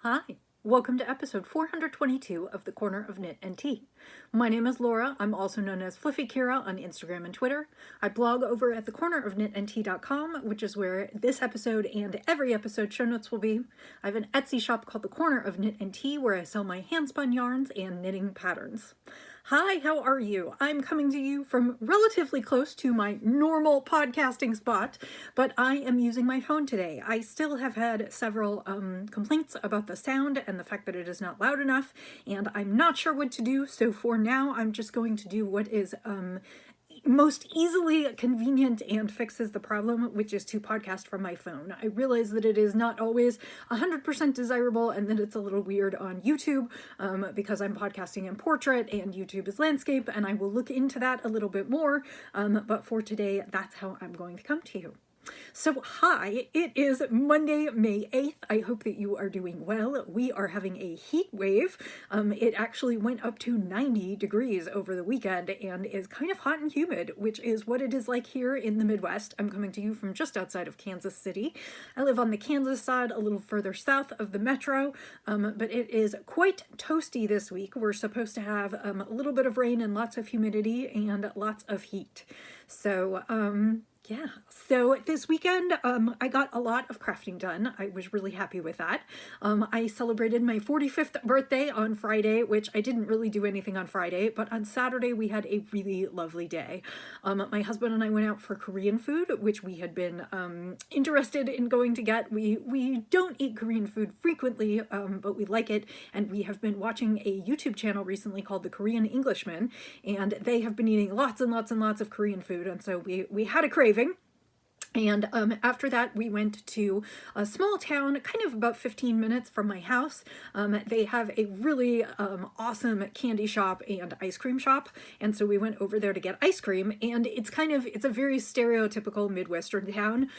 Hi, welcome to episode 422 of The Corner of Knit and Tea. My name is Laura. I'm also known as Fluffy Kira on Instagram and Twitter. I blog over at thecornerofknitandtea.com, which is where this episode and every episode show notes will be. I have an Etsy shop called The Corner of Knit and Tea where I sell my handspun yarns and knitting patterns. Hi, how are you? I'm coming to you from relatively close to my normal podcasting spot, but I am using my phone today. I still have had several complaints about the sound and the fact that it is not loud enough, and I'm not sure what to do, so for now I'm just going to do what is most easily convenient and fixes the problem, which is to podcast from my phone. I realize that it is not always 100% desirable and that it's a little weird on YouTube because I'm podcasting in portrait and YouTube is landscape, and I will look into that a little bit more, but for today, that's how I'm going to come to you. So hi, it is Monday, May 8th. I hope that you are doing well. We are having a heat wave. It actually went up to 90 degrees over the weekend and is kind of hot and humid, which is what it is like here in the Midwest. I'm coming to you from just outside of Kansas City. I live on the Kansas side, a little further south of the metro, but it is quite toasty this week. We're supposed to have a little bit of rain and lots of humidity and lots of heat. So, yeah, so this weekend I got a lot of crafting done. I was really happy with that. I celebrated my 45th birthday on Friday, which I didn't really do anything on Friday, but on Saturday we had a really lovely day. My husband and I went out for Korean food, which we had been interested in going to get. We don't eat Korean food frequently, but we like it, and we have been watching a YouTube channel recently called The Korean Englishman, and they have been eating lots and lots and lots of Korean food, and so we had a craving. And after that, we went to a small town, kind of about 15 minutes from my house. They have a really awesome candy shop and ice cream shop. And so we went over there to get ice cream. And it's a very stereotypical Midwestern town.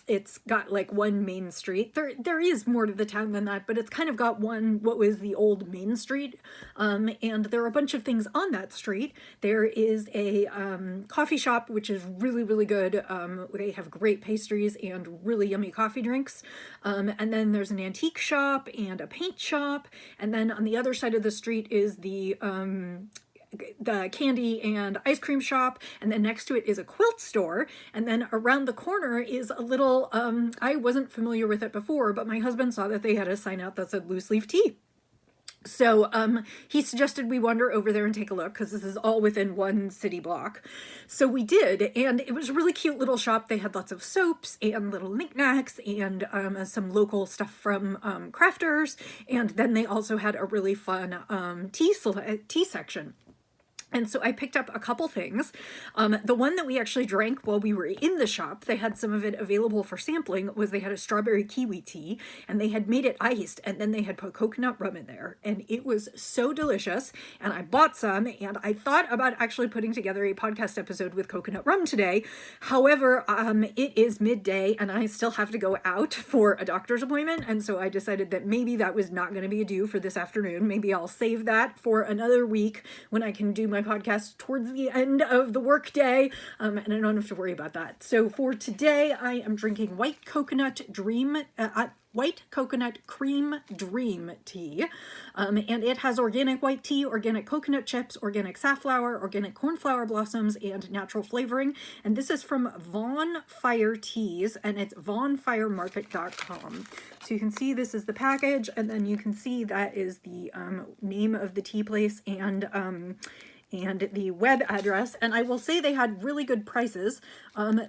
It's got like one main street. There is more to the town than that, but it's kind of got what was the old main street. And there are a bunch of things on that street. There is a coffee shop, which is really, really good. They have great pastries and really yummy coffee drinks. And then there's an antique shop and a paint shop. And then on the other side of the street is the candy and ice cream shop, and then next to it is a quilt store, and then around the corner is a little, I wasn't familiar with it before, but my husband saw that they had a sign out that said loose leaf tea. So he suggested we wander over there and take a look because this is all within one city block. So we did, and it was a really cute little shop. They had lots of soaps and little knickknacks and some local stuff from crafters, and then they also had a really fun tea section. And so I picked up a couple things. The one that we actually drank while we were in the shop, they had some of it available for sampling, was they had a strawberry kiwi tea, and they had made it iced, and then they had put coconut rum in there, and it was so delicious, and I bought some, and I thought about actually putting together a podcast episode with coconut rum today. However, it is midday, and I still have to go out for a doctor's appointment, and so I decided that maybe that was not going to be a due for this afternoon. Maybe I'll save that for another week when I can do my podcast towards the end of the work day, and I don't have to worry about that. So for today, I am drinking white coconut cream dream tea, and it has organic white tea, organic coconut chips, organic safflower, organic cornflower blossoms, and natural flavoring. And this is from Vaughan Fire Teas, and it's vaughanfiremarket.com. So you can see this is the package, and then you can see that is the name of the tea place and the web address. And I will say they had really good prices.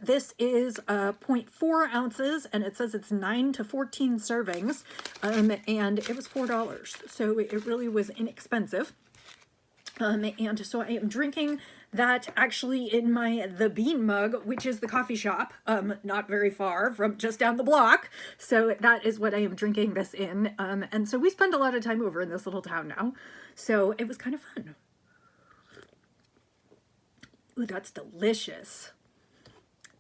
This is 0.4 ounces, and it says it's 9 to 14 servings, and it was $4, so it really was inexpensive. And so I am drinking that actually in my The Bean mug, which is the coffee shop, not very far from just down the block. So that is what I am drinking this in. And so we spend a lot of time over in this little town now. So it was kind of fun. Ooh, that's delicious.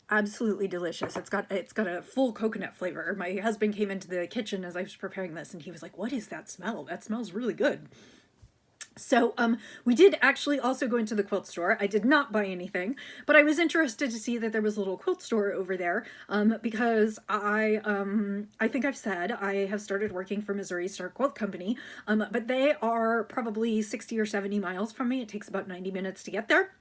Absolutely delicious. It's got a full coconut flavor. My husband came into the kitchen as I was preparing this, and he was like, "What is that smell? That smells really good." So we did actually also go into the quilt store. I did not buy anything, but I was interested to see that there was a little quilt store over there because I think I've said I have started working for Missouri Star Quilt Company, but they are probably 60 or 70 miles from me. It takes about 90 minutes to get there.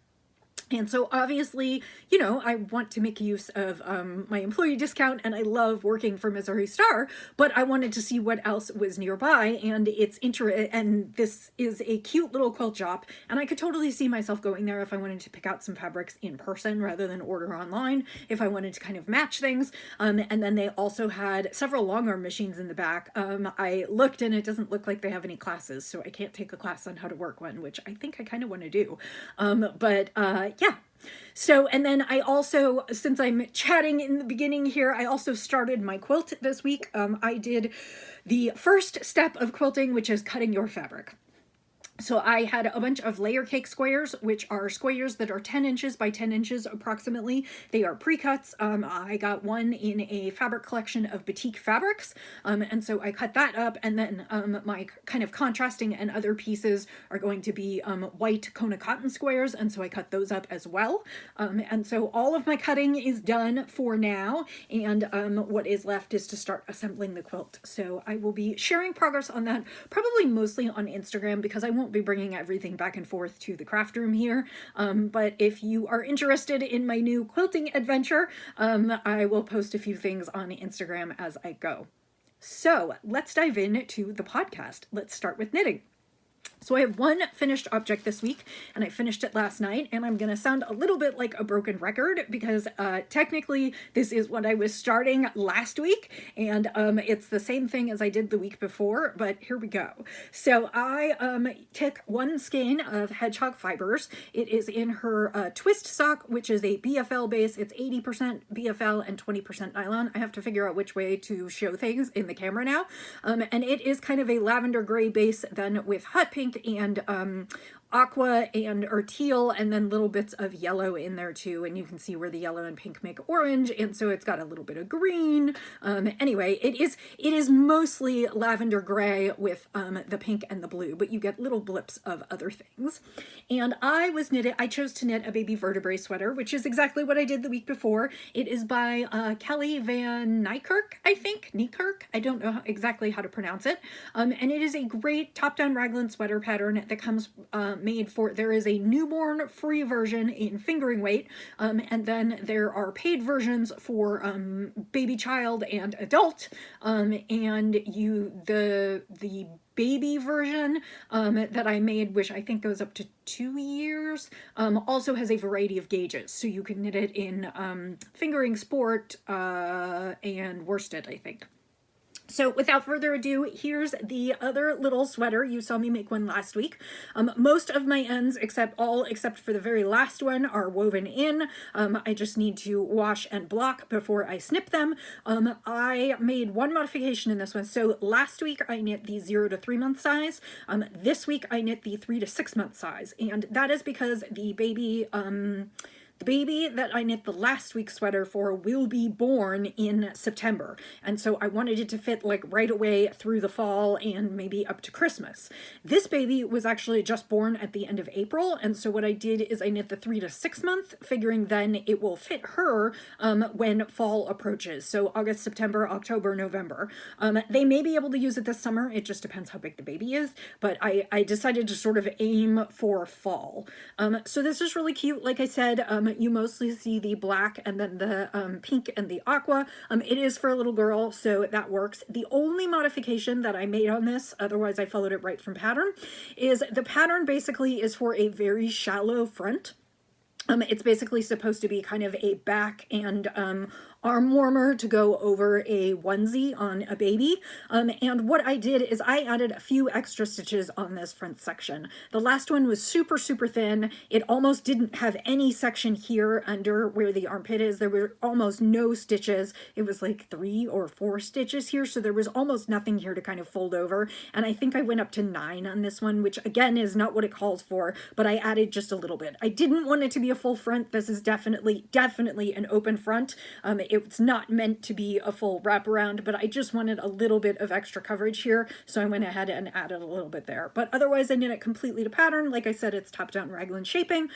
And so obviously, you know, I want to make use of my employee discount, and I love working for Missouri Star, but I wanted to see what else was nearby, and and this is a cute little quilt shop, and I could totally see myself going there if I wanted to pick out some fabrics in person rather than order online, if I wanted to kind of match things. And then they also had several long arm machines in the back. I looked and it doesn't look like they have any classes, so I can't take a class on how to work one, which I think I kind of want to do. Yeah. So, and then I also, since I'm chatting in the beginning here, I also started my quilt this week. I did the first step of quilting, which is cutting your fabric. So I had a bunch of layer cake squares, which are squares that are 10 inches by 10 inches approximately. They are pre-cuts. I got one in a fabric collection of Batik fabrics. And so I cut that up, and then my kind of contrasting and other pieces are going to be white Kona cotton squares. And so I cut those up as well. And so all of my cutting is done for now. And what is left is to start assembling the quilt. So I will be sharing progress on that, probably mostly on Instagram, because I won't be bringing everything back and forth to the craft room here. But if you are interested in my new quilting adventure, I will post a few things on Instagram as I go. So let's dive into the podcast. Let's start with knitting. So I have one finished object this week, and I finished it last night, and I'm going to sound a little bit like a broken record because technically this is what I was starting last week, and it's the same thing as I did the week before, but here we go. So I took one skein of hedgehog fibers. It is in her twist sock, which is a BFL base. It's 80% BFL and 20% nylon. I have to figure out which way to show things in the camera now. And it is kind of a lavender gray base then with hot pink and aqua or teal, and then little bits of yellow in there too, and you can see where the yellow and pink make orange, and so it's got a little bit of green. Anyway, it is mostly lavender gray with the pink and the blue, but you get little blips of other things. And I chose to knit a baby vertebrae sweater, which is exactly what I did the week before. It is by Kelly Van Nykirk, I think. Nykirk? I don't know exactly how to pronounce it. And it is a great top-down raglan sweater pattern that comes there is a newborn free version in fingering weight, and then there are paid versions for baby, child, and adult, and the baby version that I made, which I think goes up to 2 years, also has a variety of gauges, so you can knit it in fingering sport and worsted, I think. So without further ado, here's the other little sweater. You saw me make one last week. Most of my ends, except for the very last one, are woven in. I just need to wash and block before I snip them. I made one modification in this one. So last week I knit the 0 to 3 month size. This week I knit the 3 to 6 month size. And that is because the baby that I knit the last week's sweater for will be born in September. And so I wanted it to fit like right away through the fall and maybe up to Christmas. This baby was actually just born at the end of April. And so what I did is I knit the 3 to 6 month, figuring then it will fit her when fall approaches. So August, September, October, November. They may be able to use it this summer. It just depends how big the baby is. But I decided to sort of aim for fall. So this is really cute. Like I said, you mostly see the black and then the pink and the aqua. It is for a little girl, so that works. The only modification that I made on this, otherwise I followed it right from pattern, is the pattern basically is for a very shallow front. It's basically supposed to be kind of a back and arm warmer to go over a onesie on a baby. And what I did is I added a few extra stitches on this front section. The last one was super, super thin. It almost didn't have any section here under where the armpit is. There were almost no stitches. It was like 3 or 4 stitches here, so there was almost nothing here to kind of fold over. And I think I went up to 9 on this one, which again is not what it calls for, but I added just a little bit. I didn't want it to be a full front. This is definitely an open front. it's not meant to be a full wraparound, but I just wanted a little bit of extra coverage here, so I went ahead and added a little bit there. But otherwise I knit it completely to pattern. Like I said, it's top-down raglan shaping,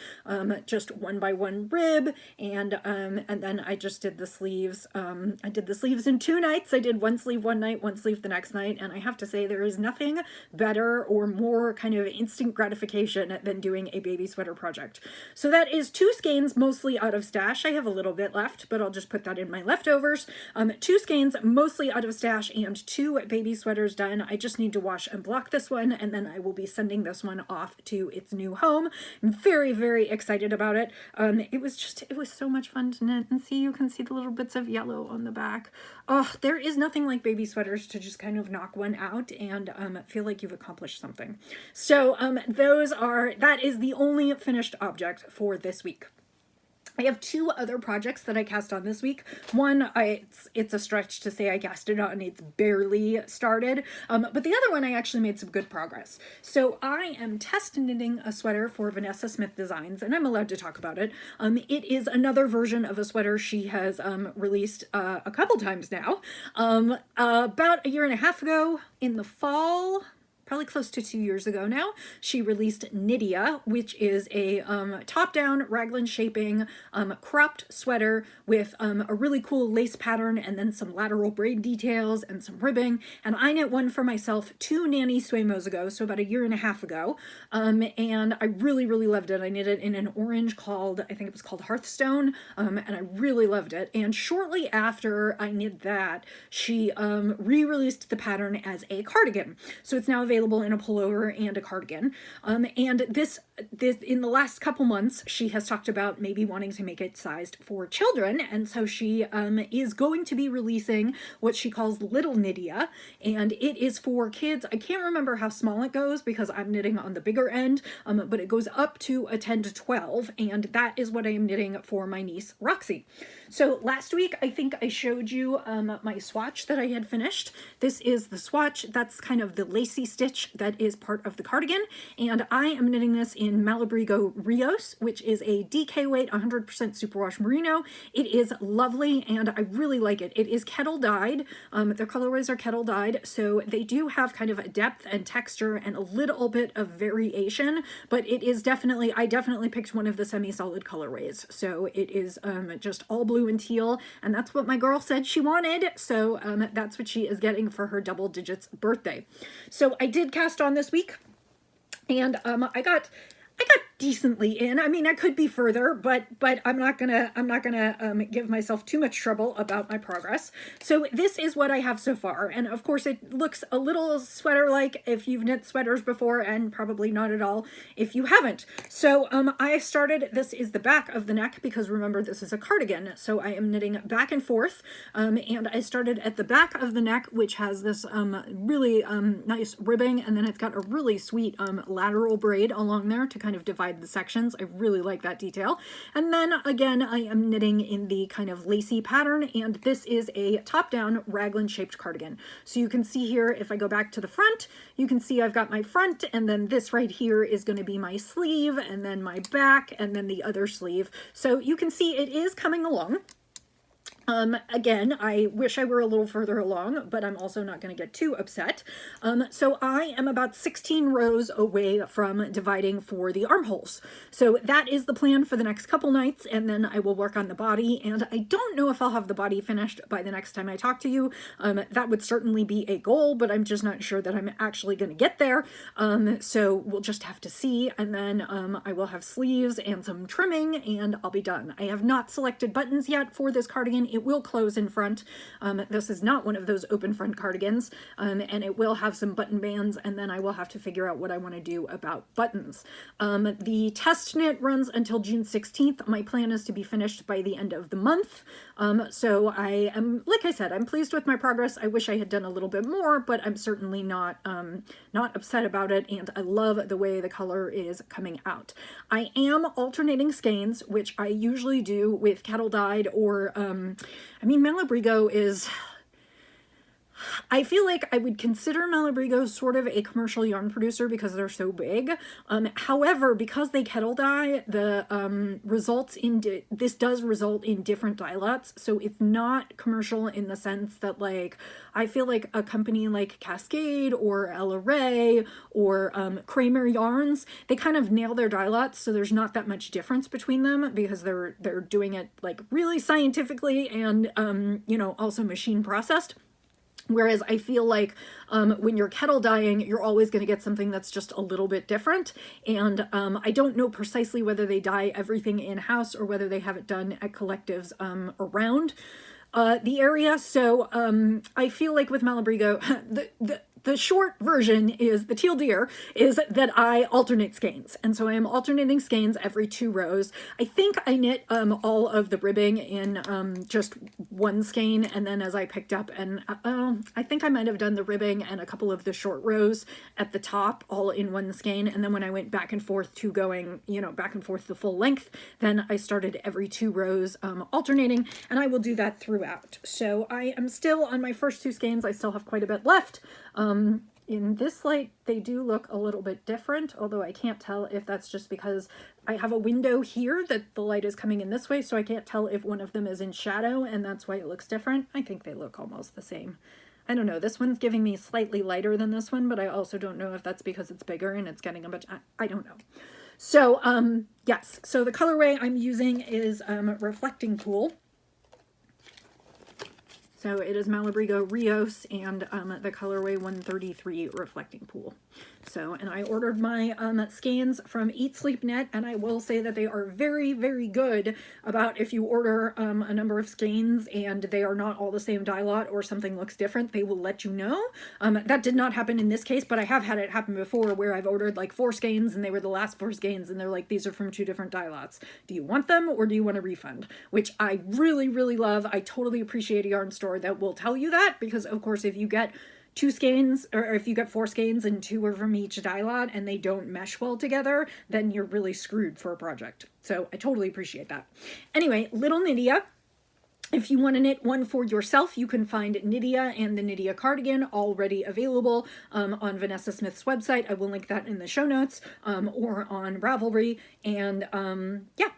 just 1 by 1 rib, and then I just did the sleeves. I did the sleeves in 2 nights. I did one sleeve one night, one sleeve the next night, and I have to say there is nothing better or more kind of instant gratification than doing a baby sweater project. So that is 2 skeins, mostly out of stash. I have a little bit left, but I'll just put that in my leftovers. 2 skeins, mostly out of stash, and 2 baby sweaters done. I just need to wash and block this one, and then I will be sending this one off to its new home. I'm very, very excited about it. It was so much fun to knit, and see, you can see the little bits of yellow on the back. Oh, there is nothing like baby sweaters to just kind of knock one out and feel like you've accomplished something. So that is the only finished object for this week. I have 2 other projects that I cast on this week. One, it's a stretch to say I cast it on, it's barely started, but the other one I actually made some good progress. So I am test knitting a sweater for Vanessa Smith Designs, and I'm allowed to talk about it. It is another version of a sweater she has released a couple times now. About 1.5 years ago in the fall, probably close to 2 years ago now, she released Nydia, which is a top-down raglan shaping cropped sweater with a really cool lace pattern and then some lateral braid details and some ribbing. And I knit one for myself 2 Nanny Suemos ago, so about 1.5 years ago, and I really, really loved it. I knit it in an orange called, I think it was called Hearthstone, and I really loved it. And shortly after I knit that, she re-released the pattern as a cardigan. So it's now available in a pullover and a cardigan. And this in the last couple months, she has talked about maybe wanting to make it sized for children, and so she is going to be releasing what she calls Little Nydia, and it is for kids. I can't remember how small it goes because I'm knitting on the bigger end, but it goes up to a 10 to 12, and that is what I am knitting for my niece Roxy. So last week, I think I showed you my swatch that I had finished. This is the swatch. That's kind of the lacy stitch that is part of the cardigan, and I am knitting this in Malabrigo Rios, which is a DK weight 100% superwash merino. It is lovely, and I really like it. It is kettle dyed. Their colorways are kettle dyed, so they do have kind of a depth and texture and a little bit of variation, but it is definitely, I definitely picked one of the semi-solid colorways. So it is just all blue and teal, and that's what my girl said she wanted, so that's what she is getting for her double digits birthday. So I did cast on this week, and I got decently in. I mean, I could be further, but I'm not gonna give myself too much trouble about my progress. So this is what I have so far, and of course it looks a little sweater-like if you've knit sweaters before, and probably not at all if you haven't. So I started, this is the back of the neck, because remember this is a cardigan, so I am knitting back and forth, and I started at the back of the neck, which has this really nice ribbing, and then it's got a really sweet lateral braid along there to kind of divide the sections. I really like that detail. And then again, I am knitting in the kind of lacy pattern, and this is a top-down raglan shaped cardigan. So you can see here, if I go back to the front, you can see I've got my front, and then this right here is going to be my sleeve, and then my back, and then the other sleeve. So you can see it is coming along. Again, I wish I were a little further along, but I'm also not going to get too upset. So I am about 16 rows away from dividing for the armholes. So that is the plan for the next couple nights, and then I will work on the body, and I don't know if I'll have the body finished by the next time I talk to you. That would certainly be a goal, but I'm just not sure that I'm actually going to get there. So we'll just have to see, and then I will have sleeves and some trimming, and I'll be done. I have not selected buttons yet for this cardigan. It will close in front. This is not one of those open front cardigans, and it will have some button bands, and then I will have to figure out what I want to do about buttons. The test knit runs until June 16th. My plan is to be finished by the end of the month. So I am, like I said, I'm pleased with my progress. I wish I had done a little bit more, but I'm certainly not upset about it, and I love the way the color is coming out. I am alternating skeins, which I usually do with kettle dyed or I mean, Malabrigo is, I feel like I would consider Malabrigo sort of a commercial yarn producer because they're so big. However, because they kettle dye, the results in this does result in different dye lots, so it's not commercial in the sense that, like, I feel like a company like Cascade or Ella Ray or Kramer Yarns, they kind of nail their dye lots, so there's not that much difference between them because they're doing it like really scientifically and you know, also machine processed. Whereas I feel like when you're kettle dyeing, you're always going to get something that's just a little bit different. And I don't know precisely whether they dye everything in-house or whether they have it done at collectives around the area. So I feel like with Malabrigo, the short version is, the TLDR is that I alternate skeins. And so I am alternating skeins every 2 rows. I think I knit all of the ribbing in just one skein, and then as I picked up, and I think I might have done the ribbing and a couple of the short rows at the top all in one skein. And then when I went back and forth to going, you know, back and forth the full length, then I started every 2 rows alternating, and I will do that throughout. So I am still on my first 2 skeins. I still have quite a bit left. In this light, they do look a little bit different, although I can't tell if that's just because I have a window here that the light is coming in this way, so I can't tell if one of them is in shadow, and that's why it looks different. I think they look almost the same. I don't know, this one's giving me slightly lighter than this one, but I also don't know if that's because it's bigger and it's getting a bunch, I don't know. So, yes, so the colorway I'm using is Reflecting Pool. So it is Malabrigo Rios and the colorway 133 Reflecting Pool. So, and I ordered my skeins from Eat Sleep Knit, and I will say that they are very, very good about if you order a number of skeins and they are not all the same dye lot or something looks different, they will let you know. That did not happen in this case, but I have had it happen before where I've ordered like 4 skeins and they were the last 4 skeins and they're like, these are from 2 different dye lots. Do you want them or do you want a refund? Which I really, really love. I totally appreciate a yarn store that will tell you that, because of course if you get 2 skeins, or if you get 4 skeins and 2 are from each dye lot and they don't mesh well together, then you're really screwed for a project. So I totally appreciate that. Anyway, Little Nydia. If you want to knit one for yourself, you can find Nydia and the Nydia cardigan already available on Vanessa Smith's website. I will link that in the show notes, or on Ravelry. And yeah.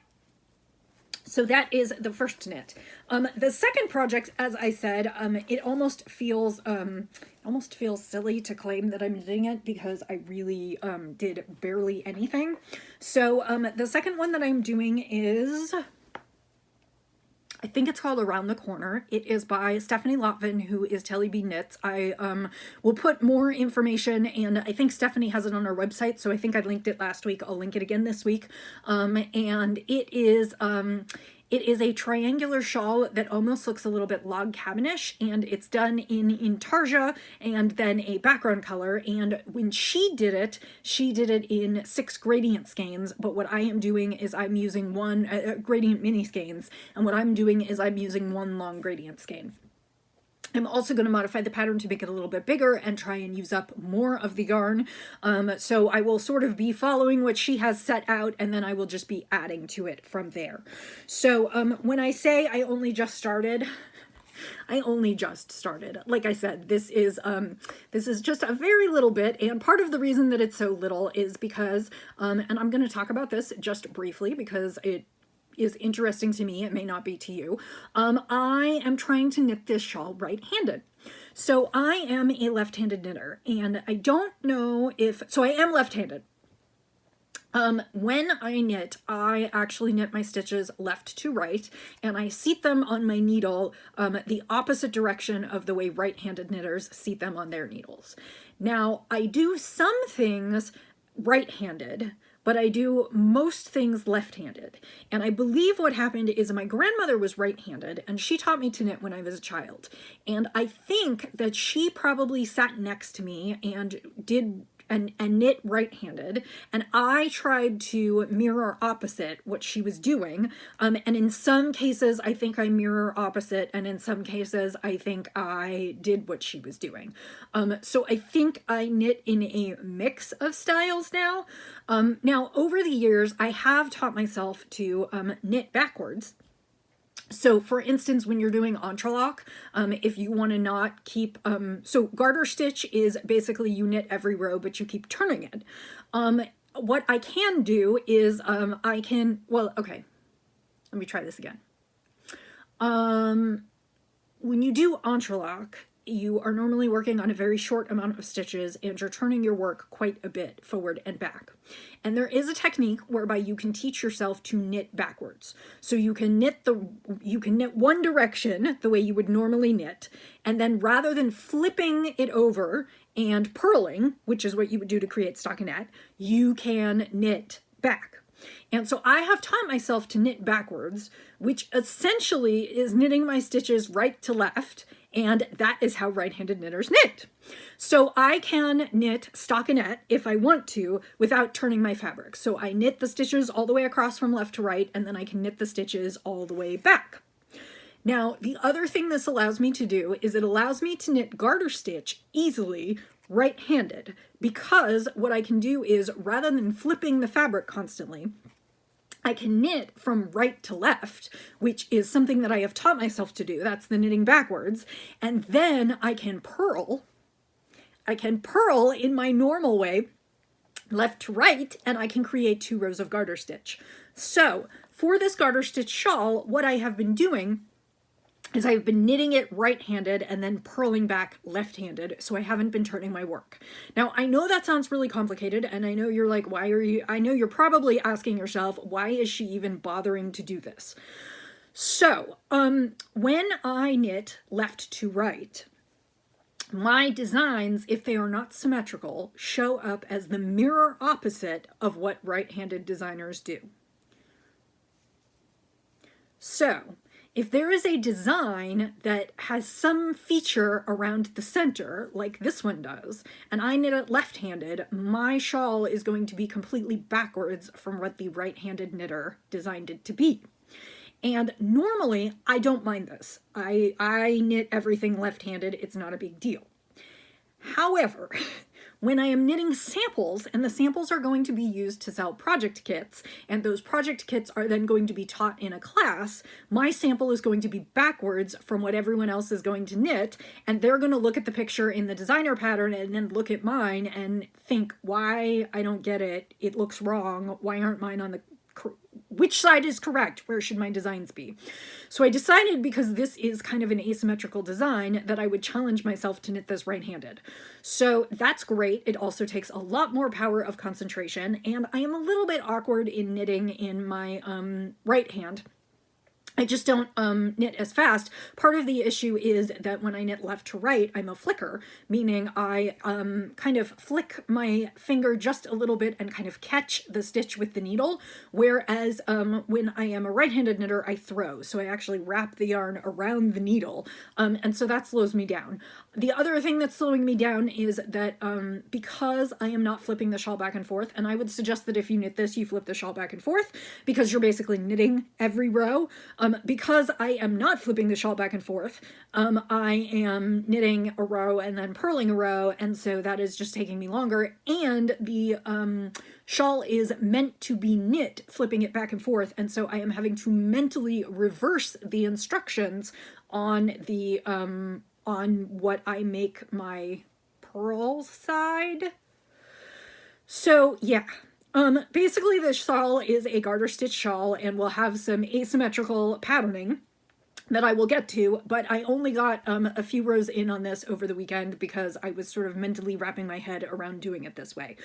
So that is the first knit. The second project, as I said, it almost feels silly to claim that I'm knitting it because I really did barely anything. So the second one that I'm doing is, I think it's called Around the Corner. It is by Stephanie Lotvin, who is Telly B Knits. I will put more information, and I think Stephanie has it on her website, so I think I linked it last week. I'll link it again this week. And it is a triangular shawl that almost looks a little bit log cabinish, and it's done in Intarsia and then a background color. And when she did it in 6 gradient skeins, but what I am doing is I'm using 1 gradient mini skeins, and what I'm doing is I'm using 1 long gradient skein. I'm also going to modify the pattern to make it a little bit bigger and try and use up more of the yarn. So I will sort of be following what she has set out, and then I will just be adding to it from there. So when I say I only just started, like I said, this is just a very little bit, and part of the reason that it's so little is because, and I'm going to talk about this just briefly because it is interesting to me, it may not be to you. I am trying to knit this shawl right-handed. So I am a left-handed knitter, and I don't know if, so I am left-handed. When I knit, I actually knit my stitches left to right, and I seat them on my needle the opposite direction of the way right-handed knitters seat them on their needles. Now, I do some things right-handed, but I do most things left-handed. And I believe what happened is my grandmother was right-handed, and she taught me to knit when I was a child. And I think that she probably sat next to me and did and knit right-handed, and I tried to mirror opposite what she was doing, and in some cases I think I mirror opposite, and in some cases I think I did what she was doing. So I think I knit in a mix of styles now. Now over the years I have taught myself to knit backwards. So for instance, when you're doing entrelac, if you want to not keep, so garter stitch is basically you knit every row, but you keep turning it. What I can do is okay, let me try this again. When you do entrelac, you are normally working on a very short amount of stitches and you're turning your work quite a bit forward and back. And there is a technique whereby you can teach yourself to knit backwards. So you can knit one direction the way you would normally knit, and then rather than flipping it over and purling, which is what you would do to create stockinette, you can knit back. And so I have taught myself to knit backwards, which essentially is knitting my stitches right to left, and that is how right-handed knitters knit. So I can knit stockinette if I want to without turning my fabric. So I knit the stitches all the way across from left to right, and then I can knit the stitches all the way back. Now, the other thing this allows me to do is it allows me to knit garter stitch easily right-handed, because what I can do is, rather than flipping the fabric constantly, I can knit from right to left, which is something that I have taught myself to do. That's the knitting backwards. And then I can purl. I can purl in my normal way, left to right, and I can create 2 rows of garter stitch. So for this garter stitch shawl, what I have been doing is I've been knitting it right-handed and then purling back left-handed, so I haven't been turning my work. Now, I know that sounds really complicated, and I know you're like, I know you're probably asking yourself, why is she even bothering to do this? So, when I knit left to right, my designs, if they are not symmetrical, show up as the mirror opposite of what right-handed designers do. So, if there is a design that has some feature around the center, like this one does, and I knit it left-handed, my shawl is going to be completely backwards from what the right-handed knitter designed it to be. And normally, I don't mind this. I knit everything left-handed, it's not a big deal. However, when I am knitting samples, and the samples are going to be used to sell project kits, and those project kits are then going to be taught in a class, my sample is going to be backwards from what everyone else is going to knit, and they're going to look at the picture in the designer pattern and then look at mine and think, why? I don't get it. It looks wrong. Why aren't mine on the... Which side is correct? Where should my designs be? So I decided, because this is kind of an asymmetrical design, that I would challenge myself to knit this right-handed. So that's great. It also takes a lot more power of concentration, and I am a little bit awkward in knitting in my right hand. I just don't knit as fast. Part of the issue is that when I knit left to right, I'm a flicker, meaning I kind of flick my finger just a little bit and kind of catch the stitch with the needle, whereas when I am a right-handed knitter, I throw. So I actually wrap the yarn around the needle, and so that slows me down. The other thing that's slowing me down is that because I am not flipping the shawl back and forth, and I would suggest that if you knit this, you flip the shawl back and forth, because you're basically knitting every row. Because I am not flipping the shawl back and forth, I am knitting a row and then purling a row, and so that is just taking me longer, and the shawl is meant to be knit flipping it back and forth, and so I am having to mentally reverse the instructions on the on what I make my purl side. So yeah. Basically this shawl is a garter stitch shawl and will have some asymmetrical patterning that I will get to, but I only got a few rows in on this over the weekend because I was sort of mentally wrapping my head around doing it this way.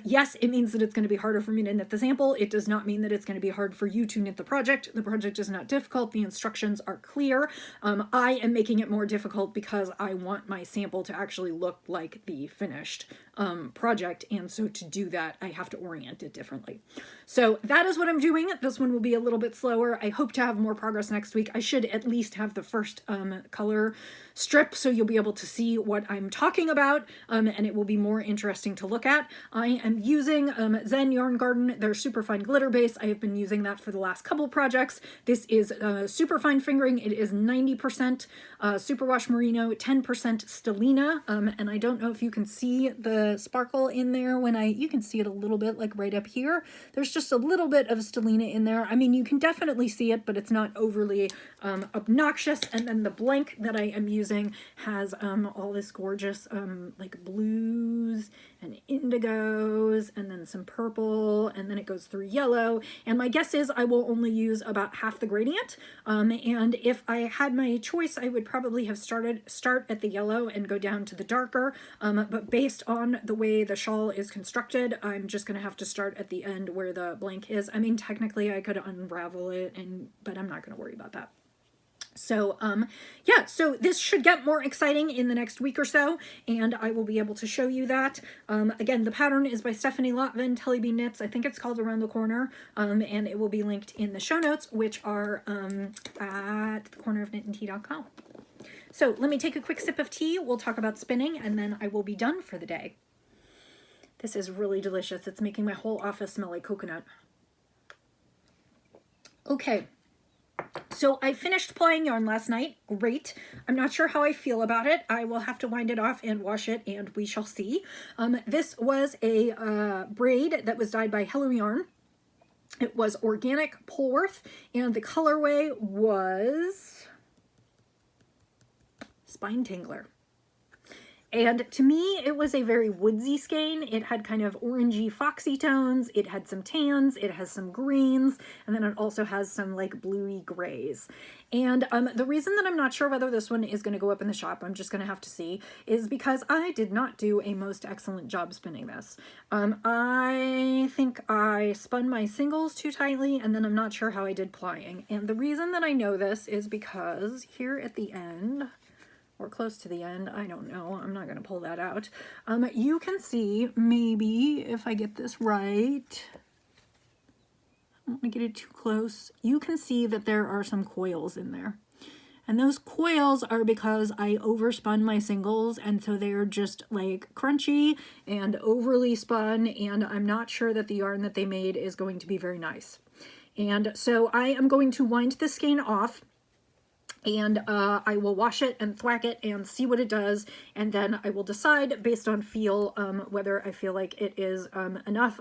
Yes, it means that it's going to be harder for me to knit the sample. It does not mean that it's going to be hard for you to knit the project. The project is not difficult. The instructions are clear. I am making it more difficult because I want my sample to actually look like the finished project, and so to do that I have to orient it differently. So that is what I'm doing. This one will be a little bit slower. I hope to have more progress next week. I should at least have the first color strip, so you'll be able to see what I'm talking about, and it will be more interesting to look at. I am using Zen Yarn Garden, their Superfine Glitter Base. I have been using that for the last couple projects. This is Superfine Fingering. It is 90% Superwash Merino, 10% Stellina, and I don't know if you can see the the sparkle in there when you can see it a little bit, like right up here. There's just a little bit of stellina in there. I mean, you can definitely see it, but it's not overly obnoxious. And then the blank that I am using has all this gorgeous like blues and indigos, and then some purple, and then it goes through yellow. And my guess is I will only use about half the gradient. And if I had my choice, I would probably have start at the yellow and go down to the darker. But based on the way the shawl is constructed, I'm just going to have to start at the end where the blank is. I mean, technically I could unravel it, but I'm not going to worry about that. So, yeah, so this should get more exciting in the next week or so, and I will be able to show you that. Again, the pattern is by Stephanie Lotvin, Telly Bee Knits. I think it's called Around the Corner, and it will be linked in the show notes, which are at thecornerofknitandtea.com. So let me take a quick sip of tea. We'll talk about spinning, and then I will be done for the day. This is really delicious. It's making my whole office smell like coconut. Okay. So I finished plying yarn last night. Great. I'm not sure how I feel about it. I will have to wind it off and wash it, and we shall see. This was a braid that was dyed by Hello Yarn. It was organic Polworth, and the colorway was Spine Tingler. And to me, it was a very woodsy skein. It had kind of orangey, foxy tones. It had some tans. It has some greens. And then it also has some like bluey grays. And the reason that I'm not sure whether this one is going to go up in the shop, I'm just going to have to see, is because I did not do a most excellent job spinning this. I think I spun my singles too tightly, and then I'm not sure how I did plying. And the reason that I know this is because here at the end, or close to the end, I don't know, I'm not going to pull that out. You can see, maybe, if I get this right, I don't want to get it too close, you can see that there are some coils in there. And those coils are because I overspun my singles, and so they're just like crunchy and overly spun, and I'm not sure that the yarn that they made is going to be very nice. And so I am going to wind this skein off, and I will wash it and thwack it and see what it does, and then I will decide based on feel whether I feel like it is enough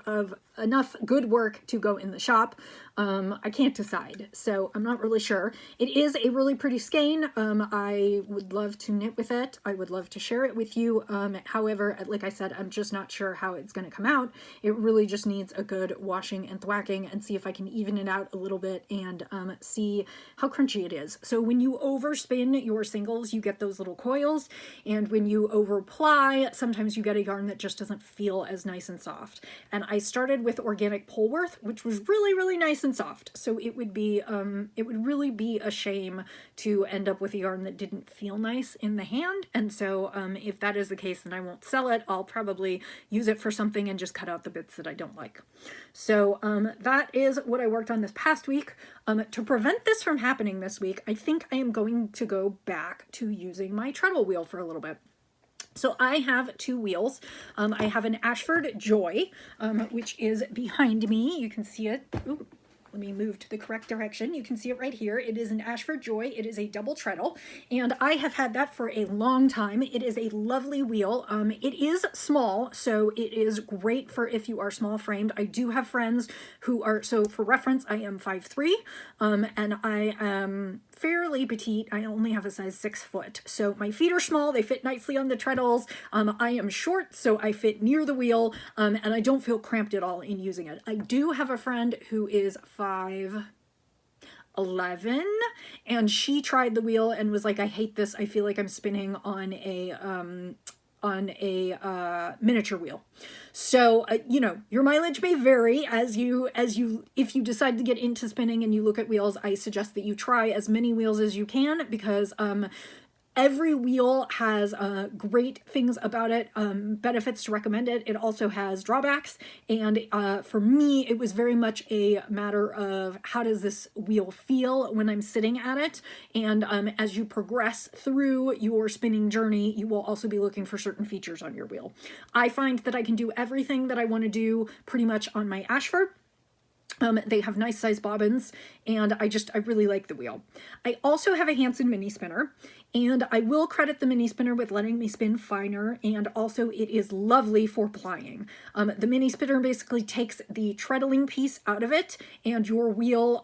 good work to go in the shop. I can't decide, so I'm not really sure. It is a really pretty skein. I would love to knit with it. I would love to share it with you. However, like I said, I'm just not sure how it's going to come out. It really just needs a good washing and thwacking, and see if I can even it out a little bit, and see how crunchy it is. So when you overspin your singles, you get those little coils, and when you overply, sometimes you get a yarn that just doesn't feel as nice and soft. And I started with organic Polworth, which was really nice and soft. So it would really be a shame to end up with a yarn that didn't feel nice in the hand. And so if that is the case, then I won't sell it. I'll probably use it for something and just cut out the bits that I don't like. So that is what I worked on this past week. To prevent this from happening this week, I think I am going to go back to using my treadle wheel for a little bit. So I have two wheels. I have an Ashford Joy, which is behind me. You can see it. Ooh. Let me move to the correct direction. You can see it right here. It is an Ashford Joy. It is a double treadle, and I have had that for a long time. It is a lovely wheel. It is small, so it is great for if you are small framed. I do have friends who are, so for reference, I am 5'3", and I am fairly petite. I only have a size 6 foot. So my feet are small. They fit nicely on the treadles. I am short, so I fit near the wheel, and I don't feel cramped at all in using it. I do have a friend who is 5'11", and she tried the wheel and was like, I hate this. I feel like I'm spinning on a miniature wheel. So, you know, your mileage may vary if you decide to get into spinning and you look at wheels. I suggest that you try as many wheels as you can, because every wheel has great things about it, benefits to recommend it. It also has drawbacks, and for me, it was very much a matter of how does this wheel feel when I'm sitting at it, and as you progress through your spinning journey, you will also be looking for certain features on your wheel. I find that I can do everything that I want to do pretty much on my Ashford. They have nice size bobbins, and I really like the wheel. I also have a Hanson mini spinner, And I will credit the mini spinner with letting me spin finer, and also it is lovely for plying. The mini spinner basically takes the treadling piece out of it, and your wheel,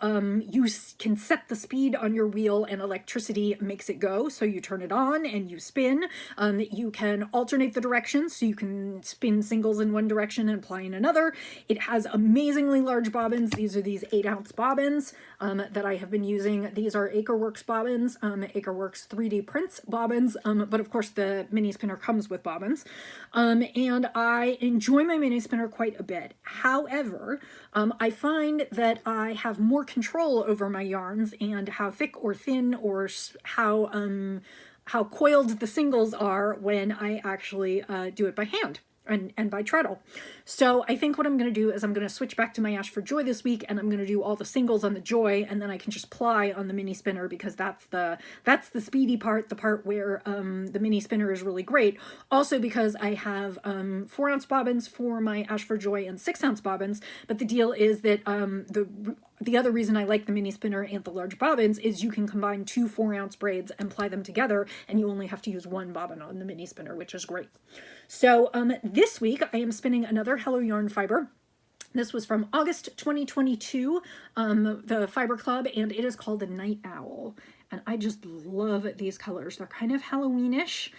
you can set the speed on your wheel and electricity makes it go. So you turn it on and you spin. You can alternate the directions, so you can spin singles in one direction and ply in another. It has amazingly large bobbins. These are these 8-ounce bobbins that I have been using. These are Acreworks bobbins, Acreworks 3D prints bobbins, but of course the mini spinner comes with bobbins. And I enjoy my mini spinner quite a bit. However, I find that I have more control over my yarns and how thick or thin or how coiled the singles are when I actually do it by hand and by treadle. So I think what I'm going to do is I'm going to switch back to my Ash for Joy this week, and I'm going to do all the singles on the Joy, and then I can just ply on the mini spinner, because that's the speedy part, the part where the mini spinner is really great. Also because I have 4-ounce bobbins for my Ash for Joy and 6-ounce bobbins, but the deal is that the other reason I like the mini spinner and the large bobbins is you can combine 2 4-ounce braids and ply them together, and you only have to use one bobbin on the mini spinner, which is great. So this week I am spinning another Hello Yarn fiber. This was from August 2022, the Fiber Club, and it is called the Night Owl. And I just love these colors. They're kind of Halloweenish,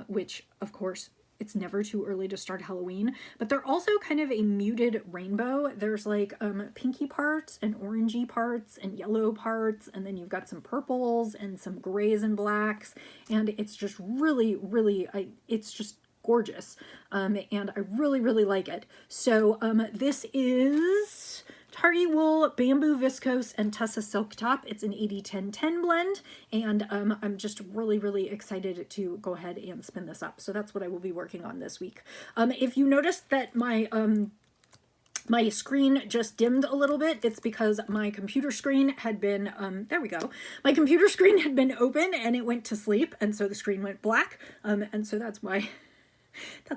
which of course it's never too early to start Halloween, but they're also kind of a muted rainbow. There's like pinky parts and orangey parts and yellow parts, and then you've got some purples and some grays and blacks, and it's just really, really, it's just gorgeous, and I really, really like it. So this is Targhee Wool, Bamboo Viscose, and Tussa Silk Top. It's an 80-10-10 blend, and I'm just really, really excited to go ahead and spin this up. So that's what I will be working on this week. If you noticed that my my screen just dimmed a little bit, it's because my computer screen had been, there we go. My computer screen had been open and it went to sleep, and so the screen went black, and so that's why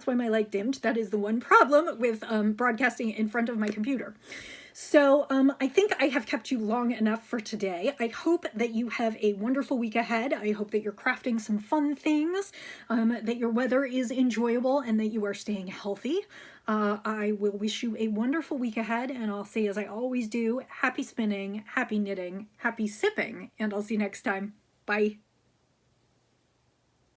my light dimmed. That is the one problem with broadcasting in front of my computer. So I think I have kept you long enough for today. I hope that you have a wonderful week ahead. I hope that you're crafting some fun things, that your weather is enjoyable, and that you are staying healthy. I will wish you a wonderful week ahead, and I'll say, as I always do, happy spinning, happy knitting, happy sipping, and I'll see you next time. Bye.